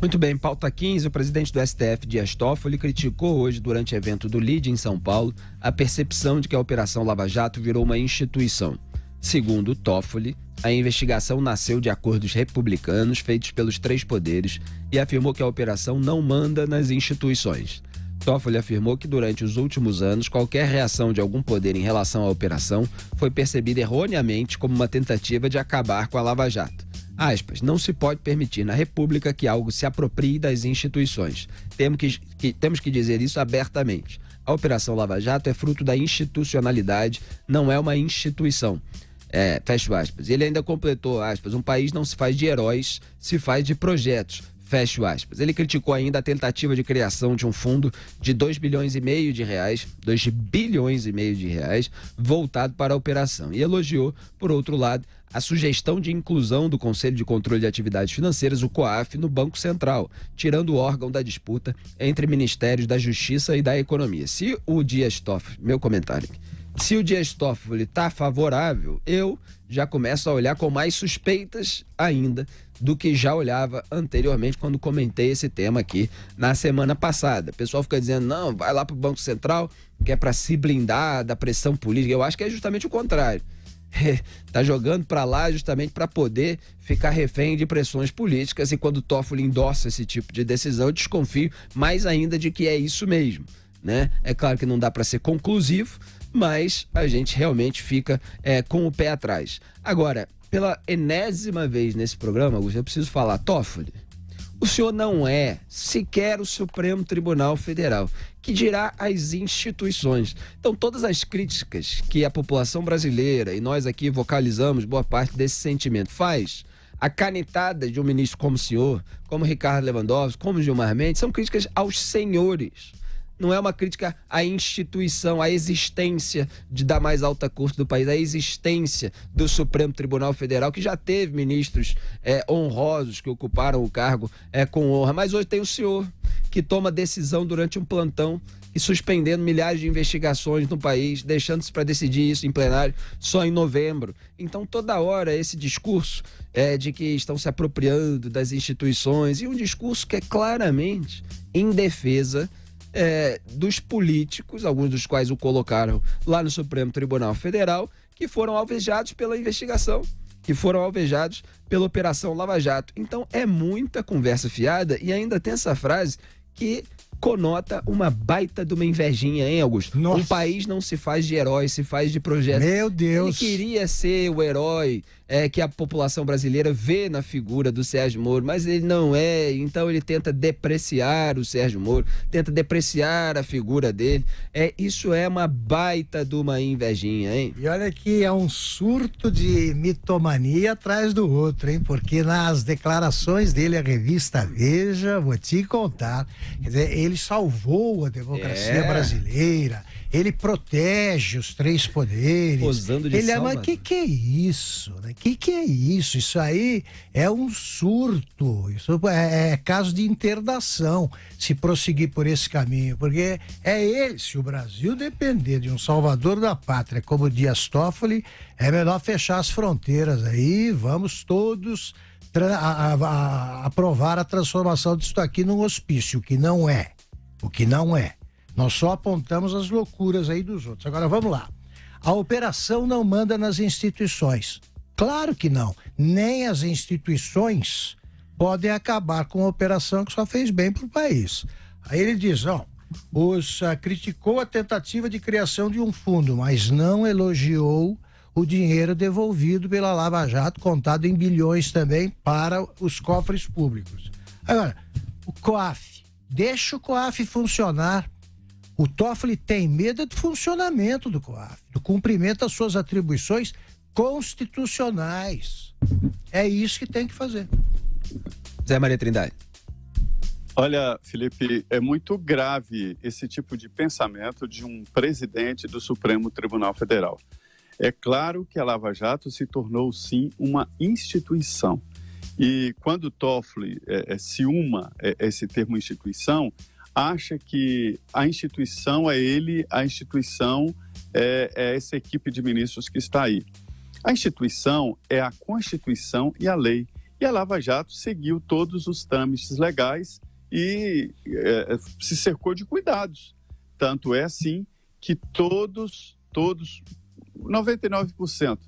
Muito bem, pauta 15, o presidente do STF, Dias Toffoli, criticou hoje, durante evento do LIDE em São Paulo, a percepção de que a Operação Lava Jato virou uma instituição. Segundo Toffoli, a investigação nasceu de acordos republicanos feitos pelos três poderes e afirmou que a operação não manda nas instituições. Toffoli afirmou que durante os últimos anos, qualquer reação de algum poder em relação à operação foi percebida erroneamente como uma tentativa de acabar com a Lava Jato. Aspas, não se pode permitir na República que algo se aproprie das instituições. Temos que dizer isso abertamente. A Operação Lava Jato é fruto da institucionalidade, não é uma instituição. Fecho aspas. Ele ainda completou, aspas, um país não se faz de heróis, se faz de projetos. Fecho aspas. Ele criticou ainda a tentativa de criação de um fundo de 2 bilhões e meio de reais, voltado para a operação. E elogiou, por outro lado, a sugestão de inclusão do Conselho de Controle de Atividades Financeiras, o COAF, no Banco Central, tirando o órgão da disputa entre ministérios da Justiça e da Economia. Se o Dias Toffoli, meu comentário aqui, se o Dias Toffoli está favorável, eu já começo a olhar com mais suspeitas ainda do que já olhava anteriormente quando comentei esse tema aqui na semana passada. O pessoal fica dizendo, não, vai lá para o Banco Central, que é para se blindar da pressão política. Eu acho que é justamente o contrário. Tá jogando para lá justamente para poder ficar refém de pressões políticas, e quando o Toffoli endossa esse tipo de decisão, eu desconfio mais ainda de que é isso mesmo, né? É claro que não dá para ser conclusivo, mas a gente realmente fica com o pé atrás. Agora, pela enésima vez nesse programa, Augusto, eu preciso falar, Toffoli, o senhor não é sequer o Supremo Tribunal Federal, que dirá as instituições. Então, todas as críticas que a população brasileira, e nós aqui vocalizamos boa parte desse sentimento, faz, a canetada de um ministro como o senhor, como Ricardo Lewandowski, como Gilmar Mendes, são críticas aos senhores. Não é uma crítica à instituição, à existência da mais alta corte do país, à existência do Supremo Tribunal Federal, que já teve ministros honrosos que ocuparam o cargo com honra. Mas hoje tem o senhor, que toma decisão durante um plantão e suspendendo milhares de investigações no país, deixando-se para decidir isso em plenário só em novembro. Então, toda hora, esse discurso de que estão se apropriando das instituições, e um discurso que é claramente em defesa dos políticos, alguns dos quais o colocaram lá no Supremo Tribunal Federal, que foram alvejados pela investigação, que foram alvejados pela Operação Lava Jato. Então é muita conversa fiada, e ainda tem essa frase que conota uma baita de uma invejinha, hein, Augusto? Nossa. Um país não se faz de herói, se faz de projetos. Meu Deus! Ele queria ser o herói que a população brasileira vê na figura do Sérgio Moro, mas ele não é, então ele tenta depreciar o Sérgio Moro, tenta depreciar a figura dele. Isso é uma baita de uma invejinha, hein? E olha que é um surto de mitomania atrás do outro, hein? Porque nas declarações dele à revista Veja, vou te contar, quer dizer, ele salvou a democracia brasileira, ele protege os três poderes. Posando de Mas que é isso, né? Que é isso? Isso aí é um surto, isso é caso de interdação, se prosseguir por esse caminho, porque se o Brasil depender de um salvador da pátria como Dias Toffoli, é melhor fechar as fronteiras aí, vamos todos aprovar a transformação disso aqui num hospício, o que não é. Nós só apontamos as loucuras aí dos outros. Agora vamos lá. A operação não manda nas instituições. Claro que não. Nem as instituições podem acabar com uma operação que só fez bem para o país. Aí ele diz, criticou a tentativa de criação de um fundo, mas não elogiou o dinheiro devolvido pela Lava Jato, contado em bilhões também, para os cofres públicos. Agora, o COAF, deixa o COAF funcionar. O Toffoli tem medo do funcionamento do COAF, do cumprimento das suas atribuições constitucionais. É isso que tem que fazer. Zé Maria Trindade. Olha, Felipe, é muito grave esse tipo de pensamento de um presidente do Supremo Tribunal Federal. É claro que a Lava Jato se tornou, sim, uma instituição. E quando o Toffoli ciúma esse termo instituição, acha que a instituição é ele, a instituição é essa equipe de ministros que está aí. A instituição é a Constituição e a lei. E a Lava Jato seguiu todos os trâmites legais e se cercou de cuidados. Tanto é assim que todos 99%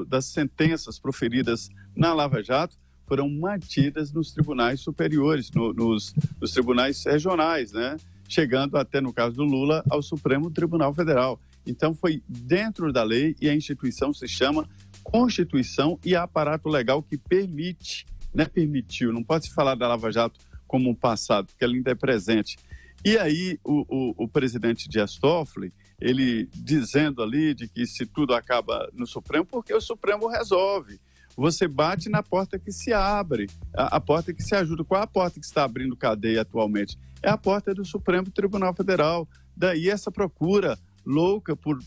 das sentenças proferidas na Lava Jato foram mantidas nos tribunais superiores, nos tribunais regionais, né? Chegando até, no caso do Lula, ao Supremo Tribunal Federal. Então, foi dentro da lei e a instituição se chama Constituição e aparato legal que permite, né? Permitiu, não pode se falar da Lava Jato como um passado, porque ela ainda é presente. E aí, o presidente Dias Toffoli, ele dizendo ali de que se tudo acaba no Supremo, porque o Supremo resolve. Você bate na porta que se abre, a porta que se ajuda. Qual é a porta que está abrindo cadeia atualmente? É a porta do Supremo Tribunal Federal. Daí essa procura louca por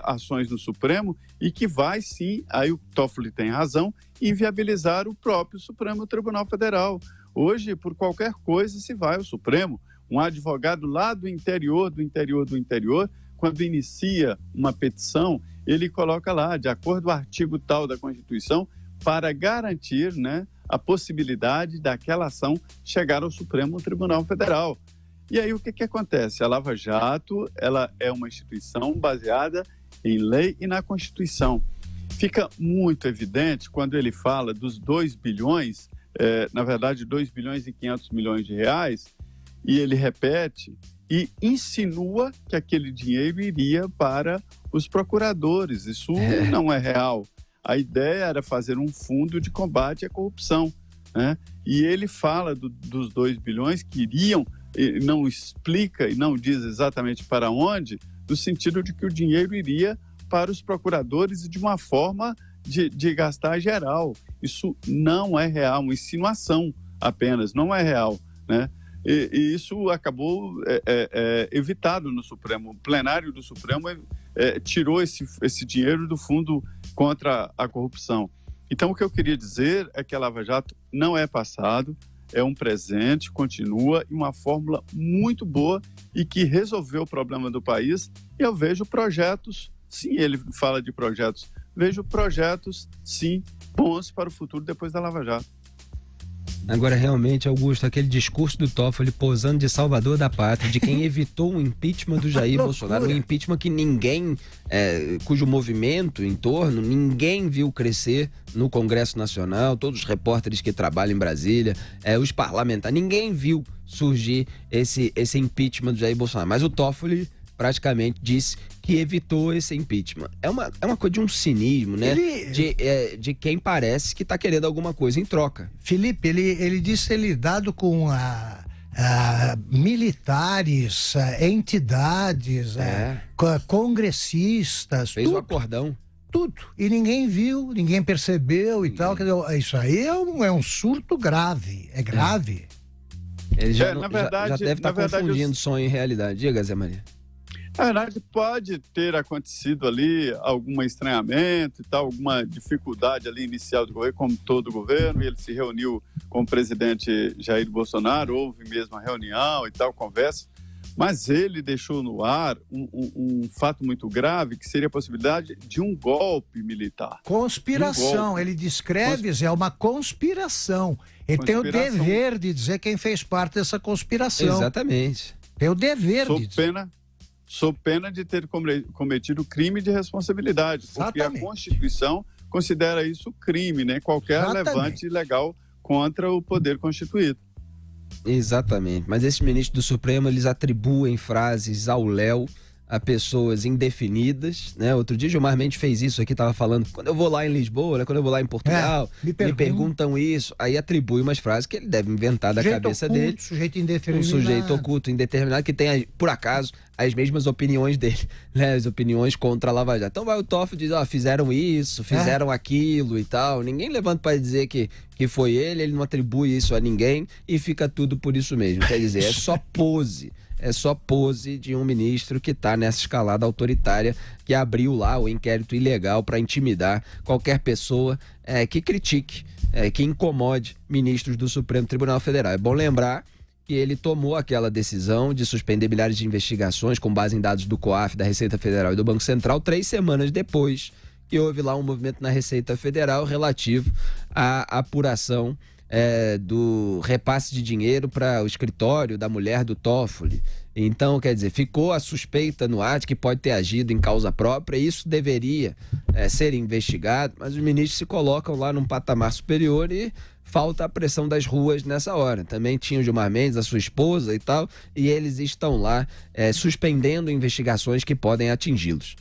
ações no Supremo e que vai sim, aí o Toffoli tem razão, inviabilizar o próprio Supremo Tribunal Federal. Hoje, por qualquer coisa, se vai ao Supremo. Um advogado lá do interior, quando inicia uma petição, ele coloca lá, de acordo com o artigo tal da Constituição, para garantir, né, a possibilidade daquela ação chegar ao Supremo Tribunal Federal. E aí o que acontece? A Lava Jato, ela é uma instituição baseada em lei e na Constituição. Fica muito evidente quando ele fala dos 2 bilhões, na verdade 2 bilhões e 500 milhões de reais, e ele repete e insinua que aquele dinheiro iria para os procuradores. Isso não é real. A ideia era fazer um fundo de combate à corrupção, né? E ele fala dos 2 bilhões que iriam, não explica e não diz exatamente para onde, no sentido de que o dinheiro iria para os procuradores e de uma forma de gastar geral. Isso não é real, uma insinuação apenas, não é real, né? E isso acabou evitado no Supremo. O plenário do Supremo tirou esse dinheiro do Fundo contra a Corrupção. Então, o que eu queria dizer é que a Lava Jato não é passado, é um presente, continua, e uma fórmula muito boa e que resolveu o problema do país. E eu vejo projetos, sim, ele fala de projetos, vejo projetos, sim, bons para o futuro depois da Lava Jato. Agora, realmente, Augusto, aquele discurso do Toffoli posando de salvador da pátria, de quem evitou o impeachment do Jair Bolsonaro, um impeachment que ninguém, cujo movimento em torno, ninguém viu crescer no Congresso Nacional, todos os repórteres que trabalham em Brasília, os parlamentares, ninguém viu surgir esse impeachment do Jair Bolsonaro. Mas o Toffoli praticamente disse que evitou esse impeachment. É uma coisa de um cinismo, né? De quem parece que está querendo alguma coisa em troca. Felipe, ele disse ter lidado com militares, entidades, congressistas. Fez um acordão. Tudo. E ninguém viu, ninguém percebeu e tal. Quer dizer, isso aí é um surto grave. É grave. Ele já deve estar confundindo sonho e realidade. Diga, Zé Maria. Na verdade, pode ter acontecido ali algum estranhamento e tal, alguma dificuldade ali inicial do governo, como todo o governo, e ele se reuniu com o presidente Jair Bolsonaro, houve mesmo a reunião e tal, conversa, mas ele deixou no ar um fato muito grave, que seria a possibilidade de um golpe militar. Conspiração, ele descreve, é uma conspiração. Ele tem o dever de dizer quem fez parte dessa conspiração. Exatamente. Tem o dever de dizer. Sob pena de ter cometido crime de responsabilidade, porque a Constituição considera isso crime, né? Qualquer levante ilegal contra o poder constituído. Exatamente, mas esses ministros do Supremo, eles atribuem frases ao léu a pessoas indefinidas, né? Outro dia Gilmar Mendes fez isso aqui, tava falando, quando eu vou lá em Lisboa, né? Quando eu vou lá em Portugal, me perguntam isso, aí atribui umas frases que ele deve inventar da cabeça dele. Sujeito indeterminado. Um sujeito oculto, indeterminado, que tem, por acaso, as mesmas opiniões dele, né? As opiniões contra a Lava Jato. Então vai o Toffoli e diz, fizeram isso, fizeram aquilo e tal. Ninguém levanta para dizer que foi ele não atribui isso a ninguém e fica tudo por isso mesmo. Quer dizer, é só pose. É só pose de um ministro que está nessa escalada autoritária que abriu lá o inquérito ilegal para intimidar qualquer pessoa que critique, que incomode ministros do Supremo Tribunal Federal. É bom lembrar que ele tomou aquela decisão de suspender milhares de investigações com base em dados do COAF, da Receita Federal e do Banco Central 3 semanas depois e houve lá um movimento na Receita Federal relativo à apuração do repasse de dinheiro para o escritório da mulher do Toffoli. Então, quer dizer, ficou a suspeita no ar de que pode ter agido em causa própria, e isso deveria ser investigado, mas os ministros se colocam lá num patamar superior e falta a pressão das ruas nessa hora. Também tinha o Gilmar Mendes, a sua esposa e tal, e eles estão lá suspendendo investigações que podem atingi-los.